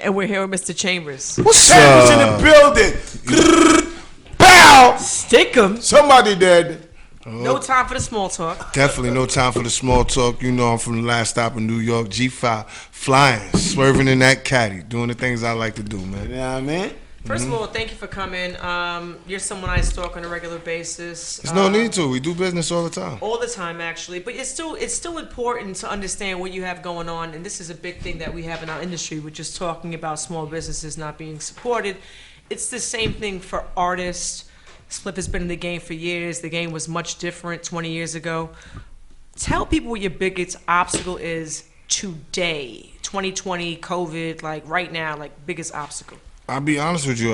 And we're here with Mr. Chamberz. What's Chamberz in the building? Bow! Stick 'em. Somebody dead. No time for the small talk. Definitely no time for the small talk. You know I'm from the last stop in New York. G5, flying, swerving in that caddy, doing the things I like to do, man. You know what I mean? First of all, thank you for coming. You're someone I stalk on a regular basis. There's no need to. We do business all the time. All the time, actually. But it's still important to understand what you have going on. And this is a big thing that we have in our industry. We're just talking about small businesses not being supported. It's the same thing for artists. Spliff has been in the game for years. The game was much different 20 years ago. Tell people what your biggest obstacle is today, 2020, COVID, like right now, like biggest obstacle. I'll be honest with you.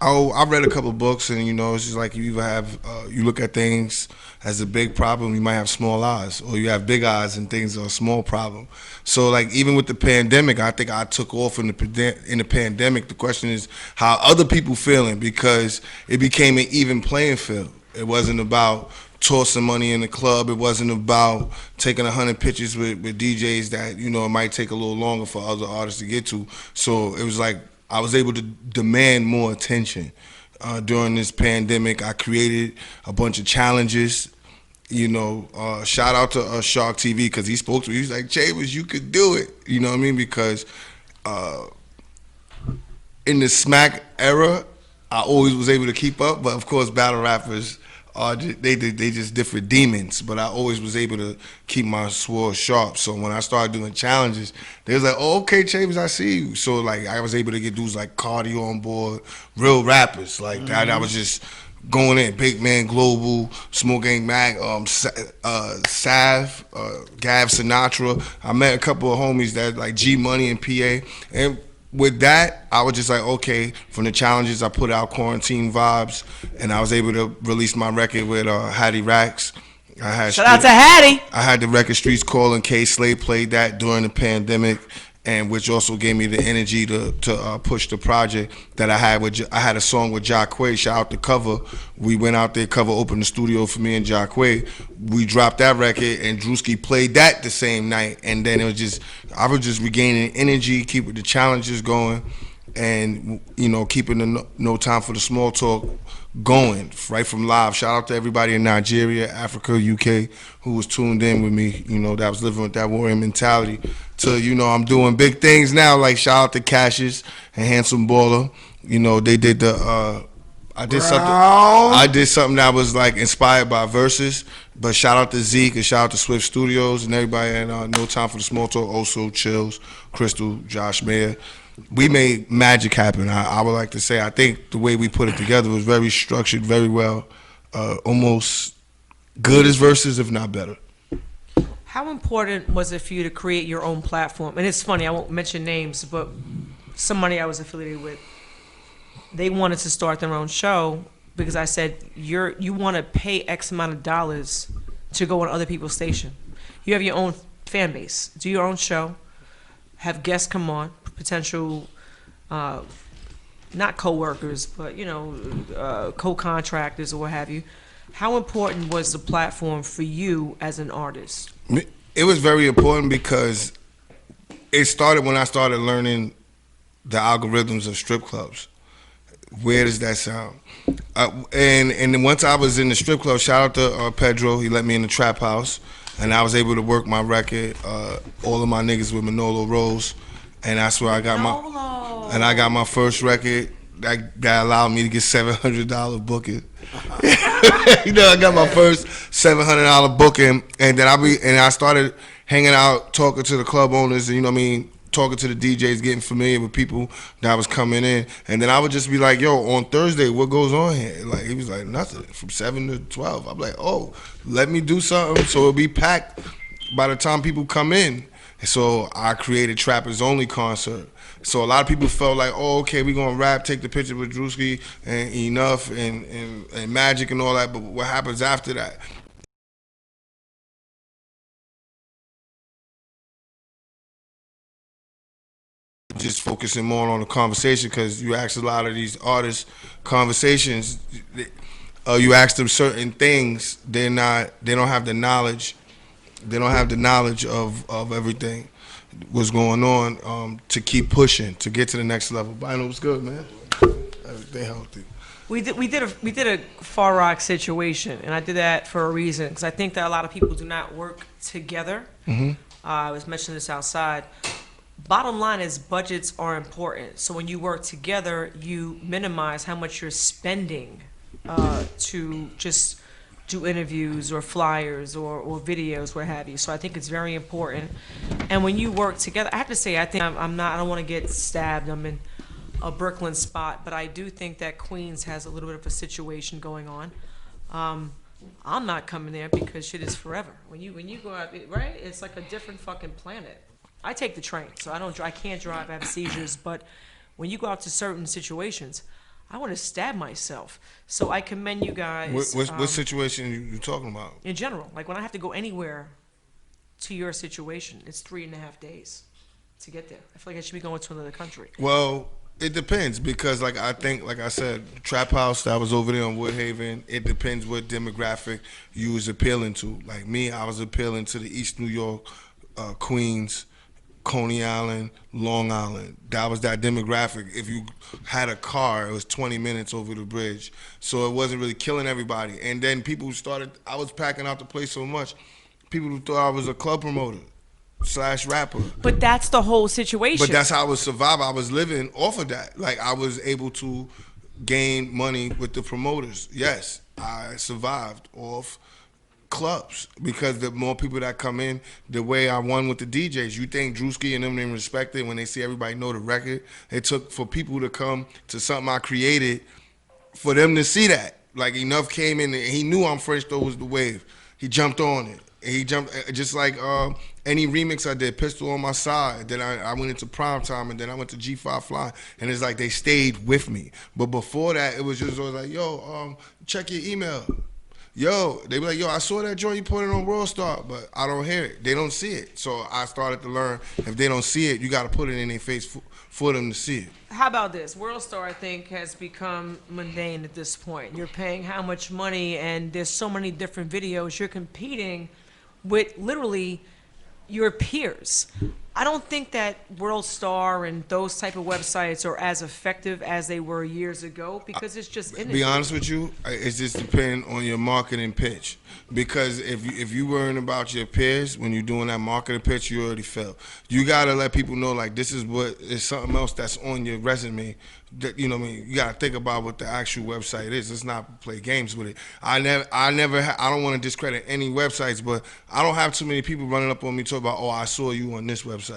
I read a couple of books, and you know, it's just like you either have you look at things as a big problem, you might have small eyes, or you have big eyes and things are a small problem. So, like even with the pandemic, I think I took off in the pandemic. The question is how other people feeling, because it became an even playing field. It wasn't about tossing money in the club. It wasn't about taking 100 pictures with DJs that, you know, it might take a little longer for other artists to get to. So it was like I was able to demand more attention during this pandemic. I created a bunch of challenges. You know, shout out to Shark TV, because he spoke to me. He was like, Chamberz, you could do it. You know what I mean? Because in the smack era, I always was able to keep up. But of course, battle rappers, they just different demons, but I always was able to keep my sword sharp. So when I started doing challenges, they was like, oh, okay, Chamberz, I see you. So like I was able to get dudes like Cardi on board, real rappers like that. I was just going in, Big Man Global, Smoke Gang Mac, Sav, Gav Sinatra. I met a couple of homies that like G Money and PA, and with that, I was just like, okay, from the challenges, I put out Quarantine Vibes, and I was able to release my record with Hattie Racks. Shout out to Hattie. I had the record Streets Calling. K Slade played that during the pandemic, and which also gave me the energy to push the project that I had with. I had a song with Jacquay. Shout out to Cover. We went out there. Cover opened the studio for me and Jacquay. We dropped that record, and Drewski played that the same night. And then it was just, I was just regaining energy, keeping the challenges going, and you know, keeping the no time for the small talk going right from live. Shout out to everybody in Nigeria, Africa, UK who was tuned in with me. You know, that was living with that warrior mentality. To, you know, I'm doing big things now. Like shout out to Cassius and Handsome Baller. You know, they did the. I did something that was like inspired by Versus. But shout out to Zeke and shout out to Swift Studios and everybody at No Time for the Small Talk. Also Chills, Crystal, Josh Mayer. We made magic happen. I would like to say, I think the way we put it together was very structured, very well, almost good as Versus, if not better. How important was it for you to create your own platform? And it's funny, I won't mention names, but somebody I was affiliated with, they wanted to start their own show because I said, you want to pay X amount of dollars to go on other people's station. You have your own fan base. Do your own show, have guests come on, potential, not co-workers, but, you know, co-contractors or what have you. How important was the platform for you as an artist? It was very important because it started when I started learning the algorithms of strip clubs. Where does that sound? And then once I was in the strip club, shout out to Pedro, he let me in the trap house, and I was able to work my record, all of my niggas with Manolo Rose, and that's where I got my first record that allowed me to get $700 booking. You know, I got my first $700 booking, and then I started hanging out, talking to the club owners, and you know what I mean, talking to the DJs, getting familiar with people that was coming in, and then I would just be like, yo, on Thursday, what goes on here? Like, he was like, nothing, from 7 to 12. I'm like, oh, let me do something so it'll be packed by the time people come in. So I created Trappers Only concert. So a lot of people felt like, oh, okay, we're gonna rap, take the picture with Drewski and Enough and Magic and all that, but what happens after that? Just focusing more on the conversation, because you ask a lot of these artists conversations, you ask them certain things, they don't have the knowledge. They don't have the knowledge of everything. what's going on to keep pushing to get to the next level. But I know what's good, man. Everything healthy. We did a Far Rock situation, and I did that for a reason because I think that a lot of people do not work together. I was mentioning this outside. Bottom line is budgets are important. So when you work together, you minimize how much you're spending to just do interviews or flyers or videos, what have you. So I think it's very important. And when you work together, I have to say, I think I'm not. I don't want to get stabbed. I'm in a Brooklyn spot, but I do think that Queens has a little bit of a situation going on. I'm not coming there because shit is forever. When you go out, right? It's like a different fucking planet. I take the train, so I can't drive. I have seizures. But when you go out to certain situations, I want to stab myself. So I commend you guys. What situation you talking about? In general, like when I have to go anywhere to your situation, it's 3.5 days to get there. I feel like I should be going to another country. Well, it depends because, like I said, Trap House that was over there on Woodhaven. It depends what demographic you was appealing to. Like me, I was appealing to the East New York, Queens, Coney Island, Long Island. That was that demographic. If you had a car, it was 20 minutes over the bridge, so it wasn't really killing everybody. And then people started. I was packing out the place so much, people who thought I was a club promoter / rapper. But that's the whole situation. But that's how I was surviving. I was living off of that. Like I was able to gain money with the promoters. Yes, I survived off clubs because the more people that come in, the way I won with the DJs. You think Drewski and them didn't respect it when they see everybody know the record? It took for people to come to something I created for them to see that. Like Enough came in and he knew I'm French Though was the wave. He jumped on it. He jumped just like any remix I did, Pistol on My Side. Then I went into Prime Time, and then I went to G5 Fly, and it's like they stayed with me. But before that, it was just always like, yo, check your email. Yo, they be like, yo, I saw that joint you put it on World Star, but I don't hear it. They don't see it. So I started to learn if they don't see it, you got to put it in their face for them to see it. How about this? World Star, I think, has become mundane at this point. You're paying how much money, and there's so many different videos. You're competing with literally your peers. I don't think that World Star and those type of websites are as effective as they were years ago because it's just To be honest with you, it just depends on your marketing pitch. Because if you worrying about your peers when you're doing that marketing pitch, you already failed. You gotta let people know like this is what is something else that's on your resume. That, you know what I mean? You gotta think about what the actual website is. Let's not play games with it. I don't want to discredit any websites, but I don't have too many people running up on me talking about, oh, I saw you on this website.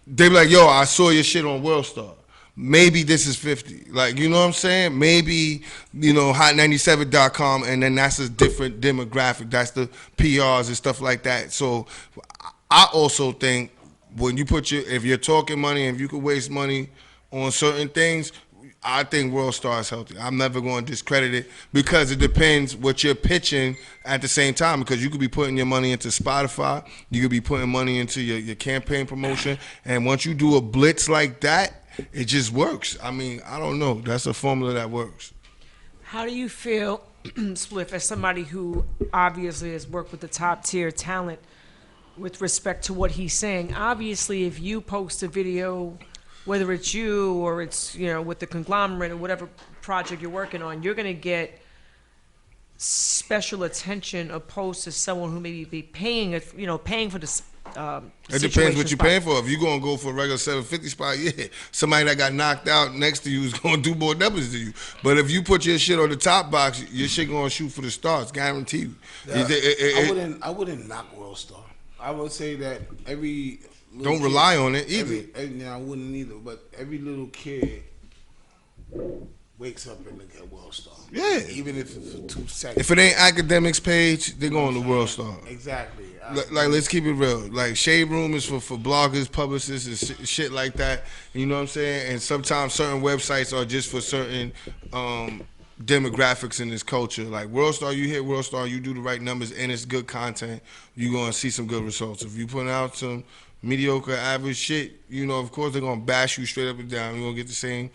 They be like, yo, I saw your shit on World Star. Maybe this is 50. Like, you know what I'm saying? Maybe, hot97.com, and then that's a different demographic. That's the PRs and stuff like that. So I also think when you if you're talking money and if you could waste money on certain things, I think World Star is healthy. I'm never going to discredit it because it depends what you're pitching at the same time, because you could be putting your money into Spotify, you could be putting money into your campaign promotion, and once you do a blitz like that, it just works. I mean, I don't know. That's a formula that works. How do you feel, Spliff, as somebody who obviously has worked with the top tier talent with respect to what he's saying? Obviously, if you post a video, whether it's you or it's, with the conglomerate or whatever project you're working on, you're going to get special attention opposed to someone who maybe be paying for this. It depends what you're paying for. If you're going to go for a regular 750 spot, yeah, somebody that got knocked out next to you is going to do more numbers than you. But if you put your shit on the top box, your shit going to shoot for the stars, guaranteed. I wouldn't knock World Star. I would say that every don't rely on it either. I wouldn't either, but every little kid wakes up and look at World Star. Yeah. Even if it's for 2 seconds. If it ain't academics page, they're going to World Star. Exactly. Like, let's keep it real. Like, Shade Room is for bloggers, publicists, and shit like that. You know what I'm saying? And sometimes certain websites are just for certain demographics in this culture. Like, World Star, you hit World Star, you do the right numbers, and it's good content, you're going to see some good results. If you put out some mediocre, average shit, of course they're going to bash you straight up and down. You're going to get the same,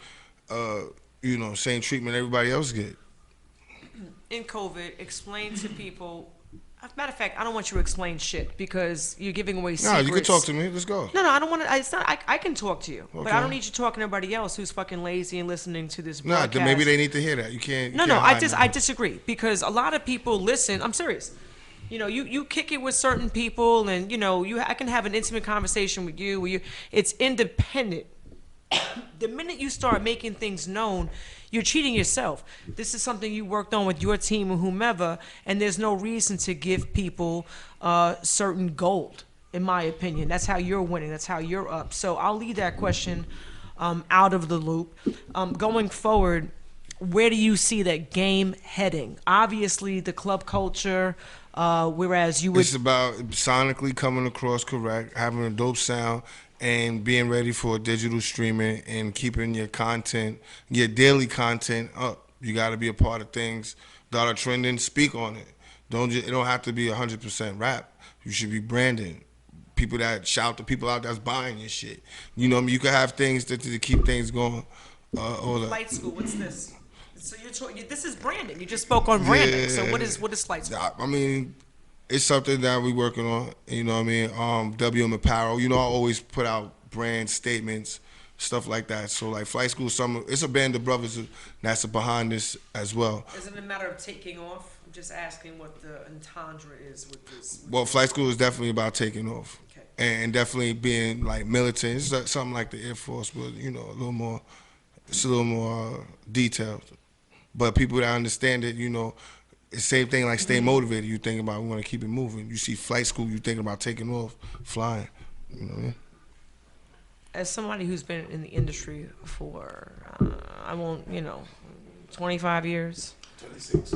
same treatment everybody else get. In COVID, explain to people Matter of fact, I don't want you to explain shit because you're giving away No, secrets. you can talk to me. Let's go. No, I don't want to. It's not. I can talk to you, but I Okay. don't need you talking to everybody else who's fucking lazy and listening to this Nah, broadcast. then maybe they need to hear that. You can't. No, you no. can't hide I nothing. disagree because a lot of people listen. I'm serious. You know, you kick it with certain people, and you know, I can have an intimate conversation with you. Where it's independent. The minute you start making things known, you're cheating yourself. This is something you worked on with your team or whomever, and there's no reason to give people certain gold, in my opinion. That's how you're winning. That's how you're up. So I'll leave that question out of the loop. Going forward, where do you see that game heading? Obviously, the club culture, whereas you would... It's about sonically coming across correct, having a dope sound, and being ready for digital streaming and keeping your content, your daily content up. You got to be a part of things that are trending. Speak on it. It don't have to be 100% rap. You should be branding. People that shout the people out that's buying your shit. You know what I mean? You can have things to keep things going. Flight School, what's this? So this is branding. You just spoke on branding. Yeah. So what is Flight School? I mean, it's something that we working on. You know what I mean? WM Apparel. You know, I always put out brand statements, stuff like that. So like Flight School, it's a band of brothers that's behind this as well. Isn't it a matter of taking off? I'm just asking what the entendre is with this. Well, Flight School is definitely about taking off, Okay. and definitely being like militant. It's like something like the Air Force, but you know, a little more. It's a little more detailed. But people that understand it, you know, it's the same thing like stay motivated. You think about we want to keep it moving. You see Flight School, you thinking about taking off, flying. You know what I mean? As somebody who's been in the industry for, I won't, 25 years. 26.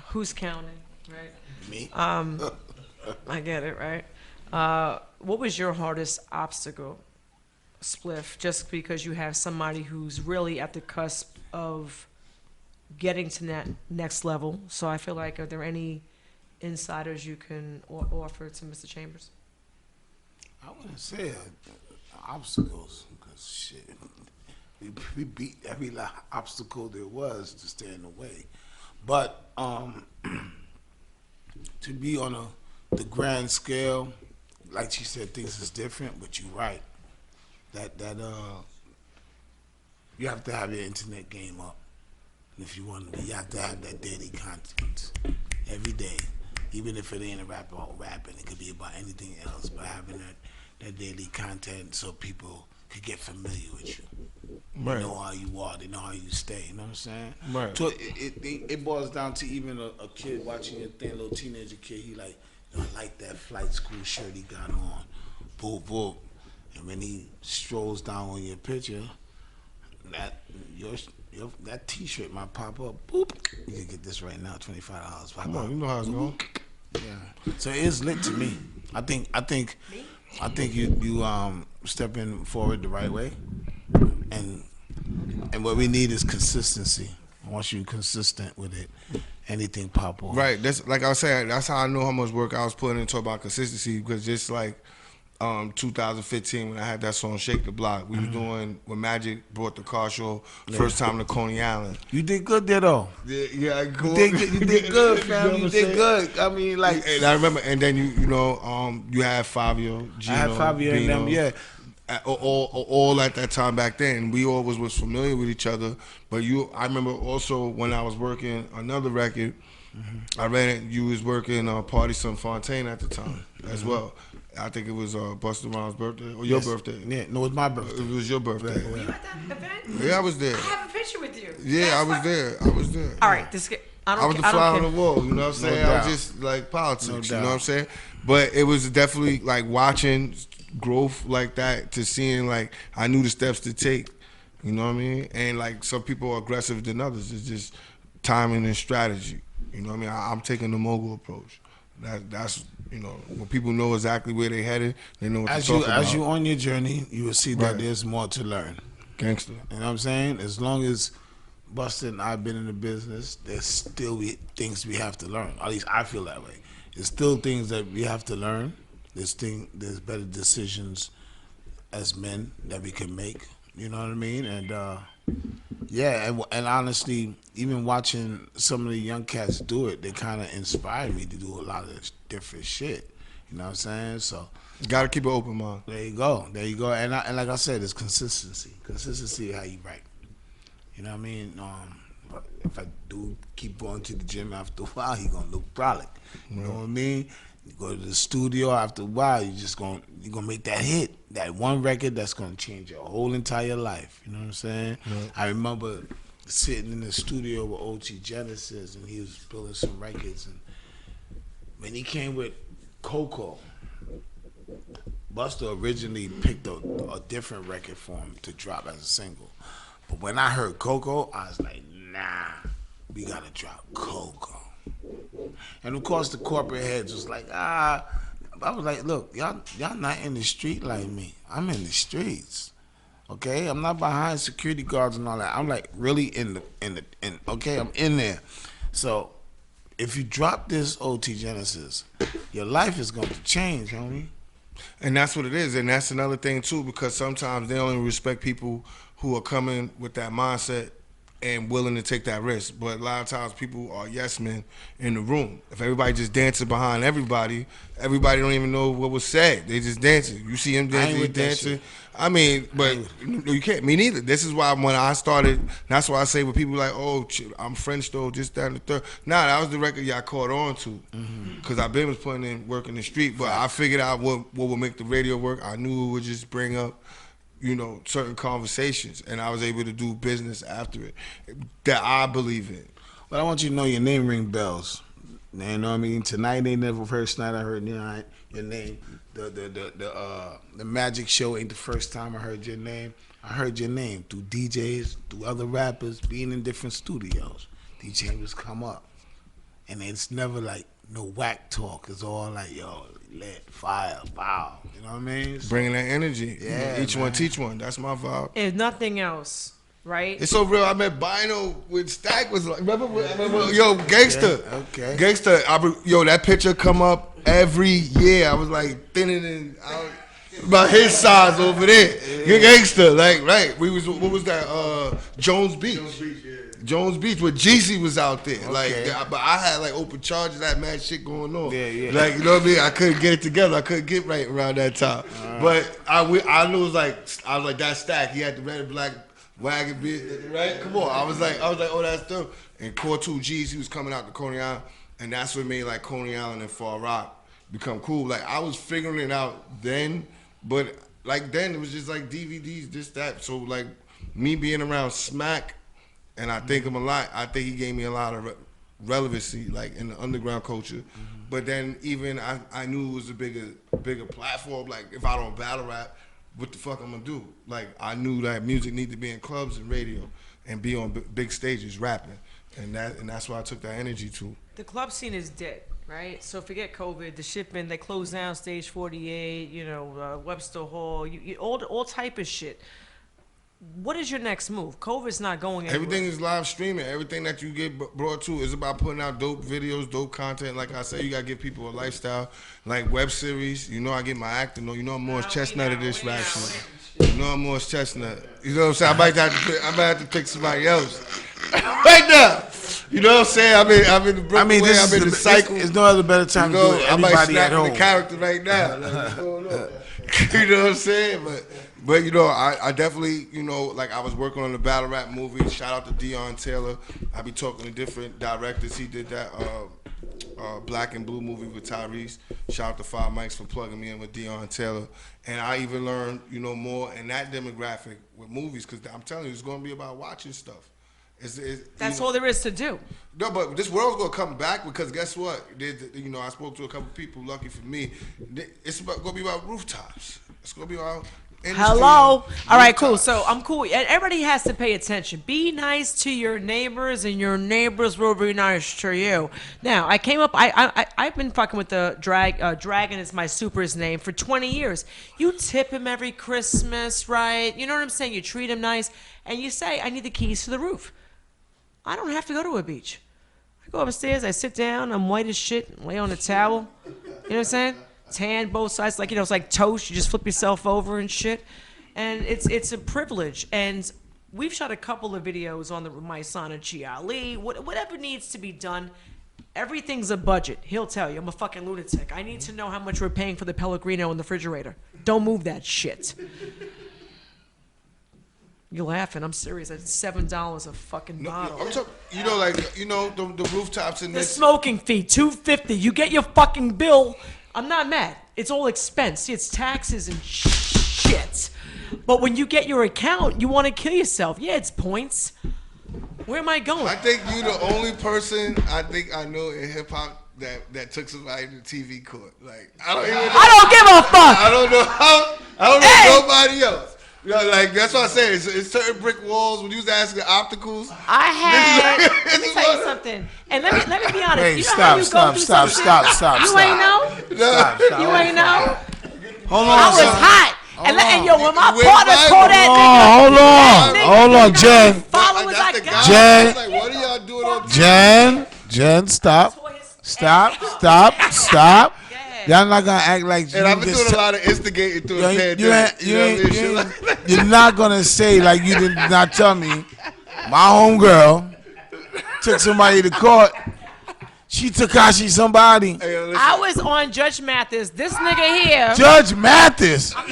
Who's counting, right? Me. I get it, right? What was your hardest obstacle, Spliff? Just because you have somebody who's really at the cusp of getting to that next level. So I feel like, are there any insiders you can offer to Mr. Chamberz? I wouldn't say obstacles, because shit, we beat every obstacle there was to stay in the way. But to be on the grand scale, like she said, things is different. But you're right. That you have to have your internet game up. And if you want to be, you have to have that daily content every day, even if it ain't a rap about rapping. It could be about anything else. But having that daily content so people could get familiar with you. Right. They know how you are. They know how you stay. You know what I'm saying? Right. So it boils down to even a kid watching your thing, a little teenager kid. He like, I like that Flight School shirt he got on. Boom, boom. And when he strolls down on your picture, that T-shirt might pop up. Boop. You can get this right now, $25. Come on, you know how it's going. Yeah. So it's lit to me. I think you stepping forward the right way, and what we need is consistency. Once you're consistent with it, anything pop off. Right. That's like I was saying. That's how I know how much work I was putting into about consistency, because just like 2015 when I had that song "Shake the Block," we was doing when Magic brought the car show first time to Coney Island. You did good there though. Yeah, You did good, fam. You did good. I mean, like, And I remember, and then you had Fabio, Gino, I had Fabio and them. Bino, Yeah. all at that time back then. We always was familiar with each other. But I remember also when I was working another record, I ran it. You was working Party Some Fontaine at the time as well. I think it was Busta Rhymes' birthday or your birthday. Yeah, no, it was my birthday. It was your birthday. Were you at that event? Yeah, I was there. I have a picture with you. Yeah, That's I was fuck- there. I was there. All right, I was the fly on the wall, you know what I'm saying? I doubt. was just like politics, No you doubt. know what I'm saying? But it was definitely like watching growth like that, to seeing like I knew the steps to take, you know what I mean? And like some people are aggressive than others. It's just timing and strategy, you know what I mean? I'm taking the mogul approach. That's when people know exactly where they headed, they know what to talk about. As you on your journey, you will see that Right. there's more to learn. Gangster. You know what I'm saying? As long as Busta and I've been in the business, there's still things we have to learn. At least I feel that way. There's still things that we have to learn. There's better decisions as men that we can make. You know what I mean? And Yeah, and honestly, even watching some of the young cats do it, they kind of inspired me to do a lot of different shit. You know what I'm saying? So Got to keep an open mind. there you go, there you go. And like I said, it's consistency. Consistency is how you write. You know what I mean? But if I do keep going to the gym after a while, you're gonna look brolic. You know what I mean? You go to the studio after a while, you're gonna make that hit, that one record that's gonna change your whole entire life. You know what I'm saying? Right. I remember sitting in the studio with OT Genesis, and he was building some records, and when he came with Coco, Busta originally picked a different record for him to drop as a single. But when I heard Coco, I was like, nah, we gotta drop Coco. And of course the corporate heads was like, I was like, look, y'all not in the street like me. I'm in the streets. Okay? I'm not behind security guards and all that. I'm like really in okay, I'm in there. So if you drop this OT Genesis, your life is gonna change, homie. And that's what it is. And that's another thing, too, because sometimes they only respect people who are coming with that mindset and willing to take that risk. But a lot of times people are yes men in the room. If everybody just dancing behind everybody don't even know what was said. They just dancing. You see him dancing, he dancing. I mean, but you can't. Me neither. This is why when I started, that's why I say when people like, oh, I'm French though, just that and the third. Nah, that was the record y'all caught on to. Because I've been putting in work in the street, but I figured out what would make the radio work. I knew it would just bring up, you know, certain conversations, and I was able to do business after it that I believe in. But I want you to know your name ring bells. You know what I mean? Tonight ain't never first night I heard your name. The Magic Show ain't the first time I heard your name. I heard your name through DJs, through other rappers, being in different studios. D Chamberz come up, and it's never like no whack talk. It's all like, yo, lit, fire, pow. You know what I mean? So, Bringing that energy. Yeah, Each man. one teach one. That's my vibe. If nothing else, right? It's so real. I met Bino with Stack. Was like, remember yo, Gangsta. Yeah, okay. Gangsta. Yo, that picture come up every year. I was like thinning and about his size over there. Gangsta, like right. We was what was that? Jones Beach. Jones Beach, where Jeezy was out there. Okay. Like, but I had like open charges, I had mad shit going on. Yeah. Like, you know what I mean? I couldn't get it together. I couldn't get right around that time. But I knew it was like, I was like, that Stack. He had the red and black wagon beard, right? Come on. I was like, oh, that's dope. And Core 2 G's, he was coming out to Coney Island, and that's what made like Coney Island and Far Rock become cool. Like, I was figuring it out then, but like then it was just like DVDs, this, that. So like me being around Smack, and I think him a lot. I think he gave me a lot of relevancy, like in the underground culture. But then even I knew it was a bigger platform. Like if I don't battle rap, what the fuck I'm gonna do? Like I knew that music needed to be in clubs and radio and be on big stages rapping, and that's why I took that energy to. The club scene is dead, right? So forget COVID, the shipping, they closed down Stage 48, you know, Webster Hall, all type of shit. What is your next move? COVID's not going anywhere. Everything is live streaming. Everything that you get brought to is about putting out dope videos, dope content. Like I said, you gotta give people a lifestyle, like web series. You know, I get my acting. You know, I'm Morris Chestnut of this rap shit. You know, I'm Morris Chestnut. You know what I'm saying? I might have to pick somebody else right now. You know what I'm saying? I'm in the Brooklyn way. I'm in the cycle. There's no other better time to do it. I might Everybody snap at home. in the character right now. Like, what's going on? You know what I'm saying? But you know, I definitely, you know, like I was working on the battle rap movie. Shout out to Dion Taylor. I be talking to different directors. He did that Black and Blue movie with Tyrese. Shout out to Five Mics for plugging me in with Dion Taylor. And I even learned, you know, more in that demographic with movies, because I'm telling you, it's going to be about watching stuff. That's all there is to do. No, but this world's gonna come back, because guess what? You know, I spoke to a couple people. Lucky for me, it's gonna be about rooftops. It's gonna be about industry. Hello. All right, cool. Rooftops. So I'm cool. And everybody has to pay attention. Be nice to your neighbors, and your neighbors will be nice to you. Now, I came up. I've been fucking with the Dragon is my super's name for 20 years. You tip him every Christmas, right? You know what I'm saying? You treat him nice, and you say, "I need the keys to the roof." I don't have to go to a beach. I go upstairs, I sit down, I'm white as shit, lay on a towel. You know what I'm saying? Tan both sides, like, you know, it's like toast. You just flip yourself over and shit. And it's a privilege. And we've shot a couple of videos on my son and Chi Ali. Whatever needs to be done. Everything's a budget. He'll tell you. I'm a fucking lunatic. I need to know how much we're paying for the Pellegrino in the refrigerator. Don't move that shit. You're laughing. I'm serious. It's $7 a fucking bottle. I'm talking, the rooftops in The this. smoking fee, $250. You get your fucking bill. I'm not mad. It's all expense. See, it's taxes and shit. But when you get your account, you want to kill yourself. Yeah, it's points. Where am I going? I think you the only person I think I know in hip hop that took somebody to the TV court. Like I don't give a fuck. I don't know nobody else. Like that's what I say. It's certain brick walls when you was asking opticals. Let me tell you something. And let me be honest. Wait, you know how you go through some shit? You ain't know? You ain't know? Hold I on, was son. hot. And when my Wait, partner Bible. told that nigga, Hold on, Jen. followers I got. Jen. Like, what are y'all doing on Jen, stop. Y'all not gonna act like you And I've been just doing a lot of instigating through the pandemic. you're not gonna say like you did not tell me. My homegirl took somebody to court. She Takashi somebody. Hey, listen. I was on Judge Mathis. This nigga here. Judge Mathis. You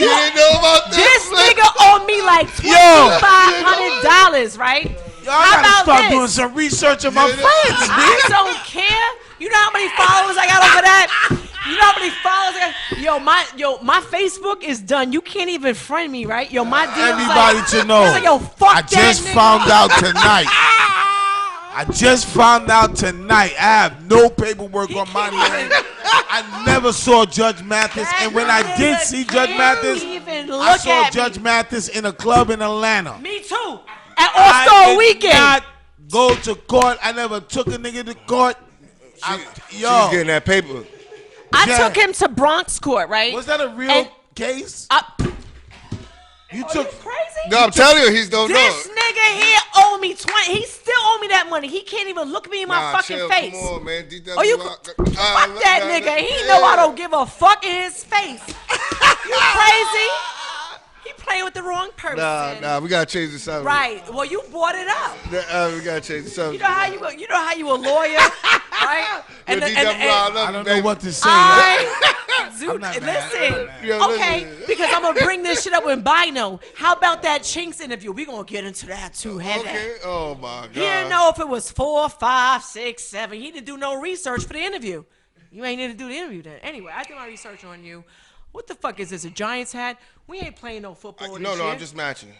didn't know about This nigga owed me like $2,500, right? Y'all gotta start doing some research on my friends, I don't care. You know how many followers I got over that? You know how many followers I got? My Facebook is done. You can't even friend me, right? My DMs Everybody like, to know. Like, yo, fuck I just that nigga. found out tonight. I have no paperwork on my name. I never saw Judge Mathis, and when I did see Judge Mathis, I saw Judge Mathis in a club in Atlanta. Me too. At All-Star Weekend. I did not go to court. I never took a nigga to court. She was getting that paper. I took him to Bronx court, right? Was that a real case? You took crazy? No, I'm telling you, he's don't know. This nigga here owe me 20. He still owe me that money. He can't even look me in my fucking chill, face. Come on, man. DW Oh, you fuck that nigga. He know I don't give a fuck in his face. You crazy? He playing with the wrong person. Nah, we gotta change the subject. Right. Well, you brought it up. We gotta change the subject. You know how you a lawyer, right? I don't know what to say. Listen. Okay, because I'm gonna bring this shit up with Bino. How about that Chinks interview? We gonna get into that too heavy. Okay. Oh my God. He didn't know if it was 4, 5, 6, 7. He didn't do no research for the interview. You ain't need to do the interview then. Anyway, I did my research on you. What the fuck is this? A Giants hat? We ain't playing no football. No, this year. I'm just matching.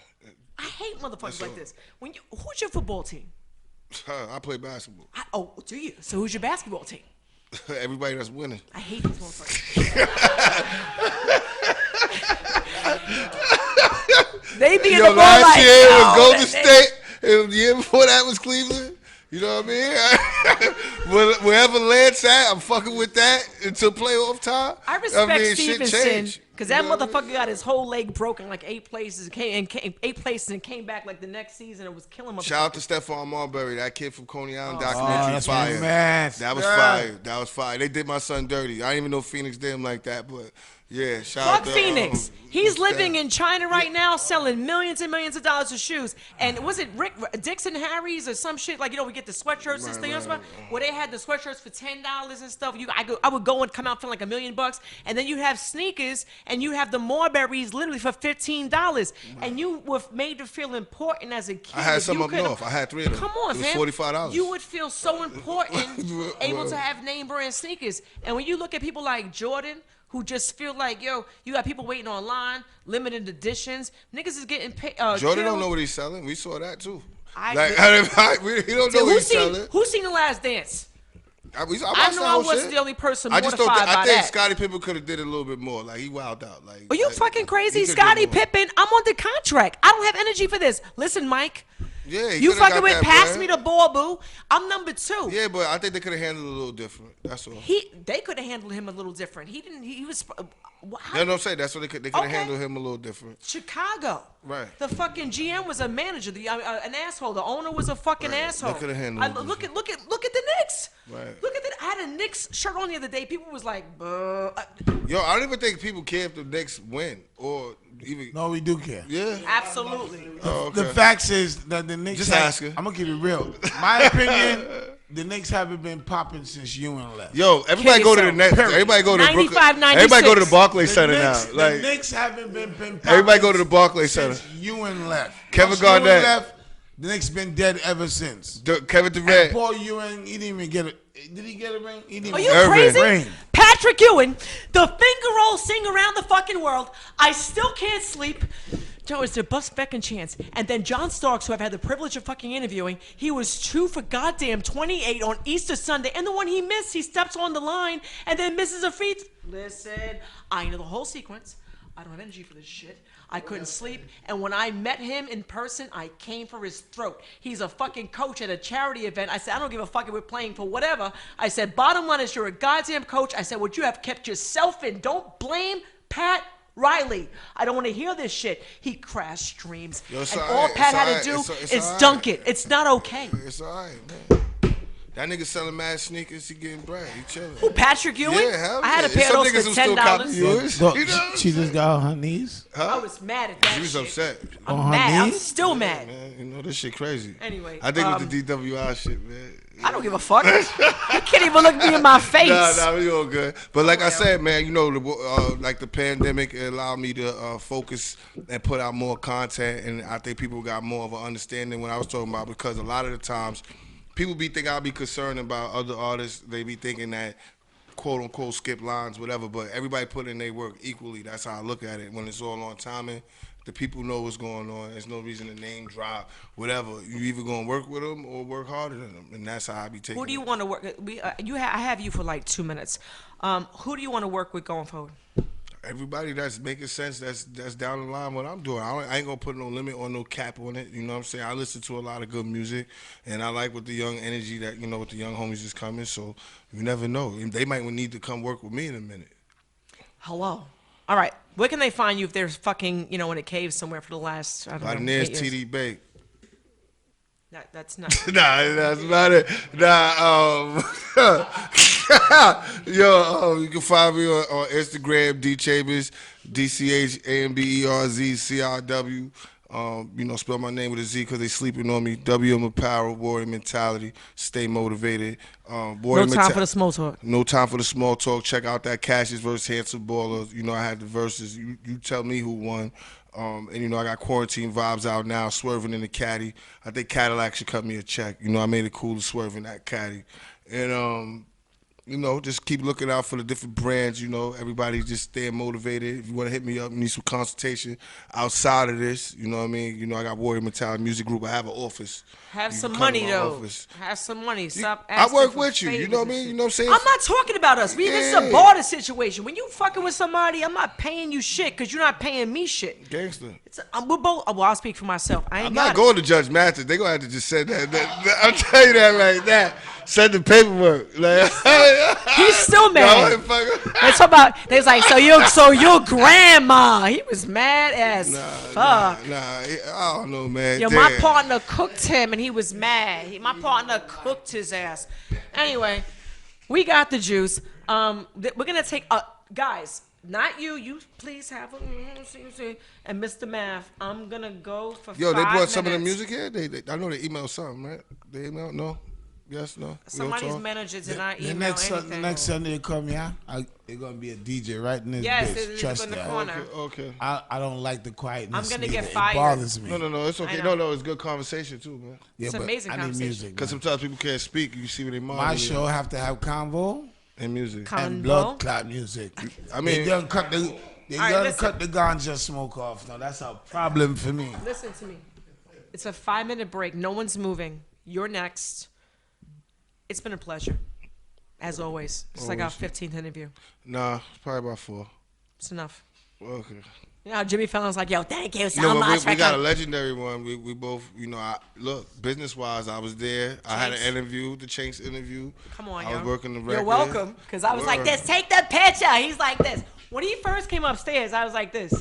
I hate motherfuckers like this. Who's your football team? I play basketball. Do you? So who's your basketball team? Everybody that's winning. I hate these motherfuckers. They be in the ball last like, year it was Golden State. The year before that was Cleveland. You know what I mean? Wherever Lance at, I'm fucking with that until playoff time. I respect shit Stevenson change. because that motherfucker got his whole leg broken like 8 places and came back like the next season and was killing him. Shout out to Stephon Marbury, that kid from Coney Island Oh, documentary. that's Fire. man. That was fire. That was fire. They did my son dirty. I didn't even know Phoenix did him like that, but yeah, shout out Fuck to Phoenix. He's living in China right now, selling millions and millions of dollars of shoes. And was it Rick Dixon Harry's or some shit? Like, we get the sweatshirts and stuff. Where they had the sweatshirts for $10 and stuff. I would go and come out for like $1 million, and then you have sneakers and you have the Marburys literally for $15, and you were made to feel important as a kid. I had some up north. I had 3 of them. Come on, it was fam. $45. You would feel so important, able to have name brand sneakers. And when you look at people like Jordan, who just feel like, you got people waiting online, limited editions. Niggas is getting paid. Jordan don't know what he's selling. We saw that too. He don't know what he's selling. Who's seen The Last Dance? I know I wasn't the only person mortified by that. I think Scottie Pippen could have did it a little bit more. Like, he wilded out. Are you fucking crazy? Scottie Pippen, I'm under contract. I don't have energy for this. Listen, Mike. Yeah, you fucking with pass me the ball, boo. I'm number 2. Yeah, but I think they could have handled it a little different. That's all. They could have handled him a little different. He didn't. He was. I'm saying that's what they could have handled him a little different. Chicago. Right. The fucking GM was a manager. An asshole. The owner was a fucking asshole. They could have handled it. Look at the Knicks. Right. Look at that. I had a Knicks shirt on the other day. People was like, Yo, I don't even think people care if the Knicks win. or even No, we do care. yeah. Absolutely. Oh, okay. The facts is that the Knicks. Just asking. I'm gonna keep it real. My opinion, the Knicks haven't been popping since Ewan left. Yo, everybody go to the yourself. Nets. Period. Everybody go to 95, Brooklyn. 96. Everybody go to the Barclays The Center Knicks, now. the Like Knicks haven't been popping. Everybody go to the Barclays since Center. Ewan left. Kevin Once Garnett. Ewan left, the Knicks been dead ever since. Kevin And Durant. Paul Ewing, he didn't even get a. Did he get a ring? He didn't Are even you get a crazy? ring. Patrick Ewing, the finger roll sing around the fucking world. I still can't sleep. Joe, it's their best second chance. And then John Starks, who I've had the privilege of fucking interviewing, he was 2 for goddamn 28 on Easter Sunday. And the one he missed, he steps on the line and then misses a free. Listen, I know the whole sequence. I don't have energy for this shit. I couldn't sleep. And when I met him in person, I came for his throat. He's a fucking coach at a charity event. I said, I don't give a fuck if we're playing for whatever. I said, bottom line is you're a goddamn coach. I said, what you have kept yourself in. Don't blame Pat Riley. I don't want to hear this shit. He crashed streams. Yo, it's And all all right. Pat It's had all to right. do It's is all dunk right. it. It's not okay. It's all right, man. That nigga selling mad sneakers. He getting bread. He chilling. Who, Patrick Ewing? Yeah, hell I had yeah. a pair Some of niggas those who for still copy $10. yours. Look, You know? she just got on her knees. I was mad at that She was shit. upset. I'm On her mad. I'm knees? still mad. Man, you know this shit crazy. Anyway, I think with the DWI shit, man. I don't give a fuck. You can't even look me in my face. Nah, we all good. But like I said, man, you know, like the pandemic allowed me to focus and put out more content, and I think people got more of an understanding what I was talking about, because a lot of the times people be thinking I'll be concerned about other artists. They be thinking that quote unquote skip lines, whatever, but everybody put in their work equally. That's how I look at it. When it's all on timing, the people know what's going on. There's no reason to name drop, whatever. You either gonna work with them or work harder than them, and that's how I be taking. Who do you it. want to work? I have you for like 2 minutes. Who do you want to work with going forward? Everybody that's making sense, that's down the line what I'm doing. I ain't gonna put no limit or no cap on it. You know what I'm saying? I listen to a lot of good music, and I like with the young energy that, you know, with the young homies is coming. So you never know. They might need to come work with me in a minute. Hello. All right. Where can they find you if they're fucking, in a cave somewhere for the last, I don't By know, the nearest 8 years? TD Bank. That's not. Nah, that's about it. Yo, you can find me on Instagram, D Chambers, DCHAMBERZ CRW. Spell my name with a Z because they sleeping on me. WM Apparel, Warrior Mentality. Stay motivated. No time for the small talk. No time for the small talk. Check out that Cassius versus Handsome Baller. I had the verses. You tell me who won. And I got Quarantine Vibes out now, Swerving in the Caddy. I think Cadillac should cut me a check. I made it cool to swerve in that Caddy. And just keep looking out for the different brands. Everybody just staying motivated. If you want to hit me up, you need some consultation outside of this. You know what I mean? I got Warrior Mentality Music Group. I have an office. Have You some can come to money my though. office. Have some money. Stop I asking work for with you. You know what I favors mean? and You know what I'm saying? I'm not talking about us. This is a barter situation. When you fucking with somebody, I'm not paying you shit because you're not paying me shit. Gangster. We're both. Well, I'll speak for myself. I ain't I'm got not it. going to Judge Mathis. They're going to have to just send that. I'll tell you that right now. Send the paperwork. Like, He's still mad. They talk about. They was like, so your grandma. He was mad as fuck. Nah, I don't know, man. Yo, Damn. my partner cooked him and he was mad. My partner cooked his ass. Anyway, we got the juice. We're gonna take guys, not you. You please have a and Mr. Math. I'm gonna go for Yo, 5 they brought minutes. some of the music here. I know they emailed something, right? They emailed no. Yes, no. Somebody's manager did not The email next anything. next Sunday you come here, they're gonna be a DJ right in this Yes, bitch. it's Trust in the that. corner. Okay. I don't like the quietness. I'm gonna neither. get fired. It bothers me. No, it's okay. I know. No, it's good conversation too, man. Yeah, It's but amazing I need conversation. music. Because man. sometimes people can't speak. You see what they mind. My show have to have convo and music. and Convo? blood clot music. I mean- they done cut the All right, listen. cut the ganja smoke off. Now that's a problem for me. Listen to me. It's a 5-minute break. No one's moving. You're next. It's been a pleasure, as always. It's like our 15th interview. Nah, it's probably about 4. It's enough. Okay. You know how Jimmy Fallon's like, yo, thank you so No, much. we for got a coming. legendary one. We both, look, business-wise, I was there. I had an Chinks. interview, the Chinks interview. Come on, I yo. was working the record. You're welcome. Because I was like this, take the picture. He's like this. When he first came upstairs, I was like this.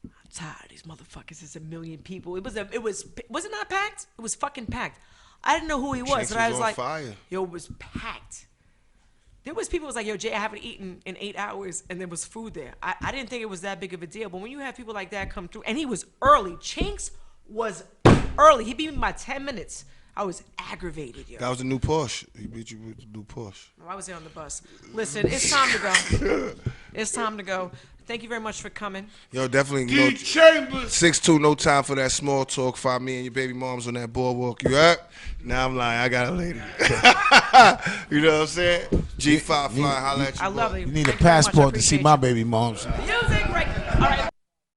I'm tired of these motherfuckers. It's a million people. Was it not packed? It was fucking packed. I didn't know who he was. Chinks And I was was on like, fire. yo, it was packed. There was people who was like, yo, Jay, I haven't eaten in 8 hours, and there was food there. I didn't think it was that big of a deal. But when you have people like that come through, and he was early. Chinks was early. He beat me by 10 minutes. I was aggravated, yo. That was the new Porsche. He beat you with the new Porsche. I was there on the bus. Listen, it's time to go. It's time to go. Thank you very much for coming. Yo, definitely. D Chambers. 6'2", no time for that small talk. Find me and your baby moms on that boardwalk. You heard? Now I'm lying. I got a lady. You know what I'm saying? G5 fly, holla at you. I love it. You need a Thank you very much. I passport to see appreciate my you. baby moms. Music break. All right.